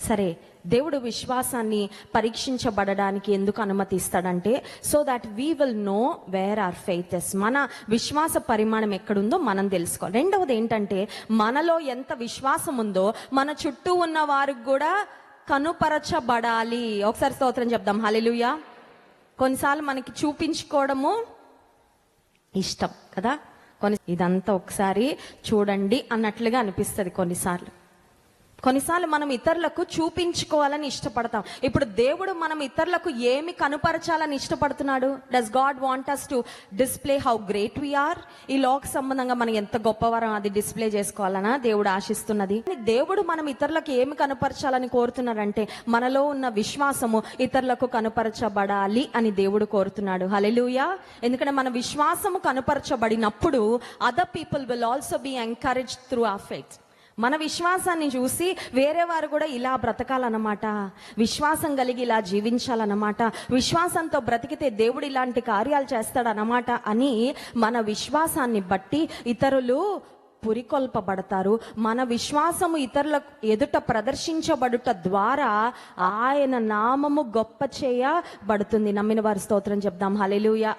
సరే, దేవుడు విశ్వాసాన్ని పరీక్షించబడడానికి ఎందుకు అనుమతిస్తాడంటే, so that we will know where our faith is. మన విశ్వాస పరిమాణం ఎక్కడుందో మనం తెలుసుకోవాలి. రెండవది ఏంటంటే, మనలో ఎంత విశ్వాసం ఉందో మన చుట్టూ ఉన్న వారికి కూడా కనుపరచబడాలి. ఒకసారి స్తోత్రం చెప్దాం, హల్లెలూయా. కొన్నిసార్లు మనకి చూపించుకోవడము ఇష్టం కదా, ఇదంతా ఒకసారి చూడండి అన్నట్లుగా అనిపిస్తుంది. కొన్నిసార్లు మనం ఇతరులకు చూపించుకోవాలని ఇష్టపడతాం. ఇప్పుడు దేవుడు మనం ఇతరులకు ఏమి కనుపరచాలని ఇష్టపడుతున్నాడు? Does God want us to display how great we are? ఈ లోక సంబంధంగా మనం ఎంత గొప్పవారం అది డిస్ప్లే చేసుకోవాలనా దేవుడు ఆశిస్తున్నది. దేవుడు మనం ఇతరులకు ఏమి కనుపరచాలని కోరుతున్నాడంటే, మనలో ఉన్న విశ్వాసము ఇతరులకు కనుపరచబడాలి అని దేవుడు కోరుతున్నాడు. హల్లెలూయా. ఎందుకంటే మన విశ్వాసము కనుపరచబడినప్పుడు other people will also be encouraged through our faith. మన విశ్వాసాన్ని చూసి వేరే వారు కూడా ఇలా బ్రతకాలన్నమాట, విశ్వాసం కలిగి ఇలా జీవించాలన్నమాట, విశ్వాసంతో బ్రతికితే దేవుడు ఇలాంటి కార్యాలు చేస్తాడన్నమాట అని మన విశ్వాసాన్ని బట్టి ఇతరులు పురికొల్పబడతారు. మన విశ్వాసము ఇతరులకు ఎదుట ప్రదర్శించబడుట ద్వారా ఆయన నామము గొప్ప చేయబడుతుంది. నమ్మిన వారి స్తోత్రం చెప్దాం, హల్లెలూయా.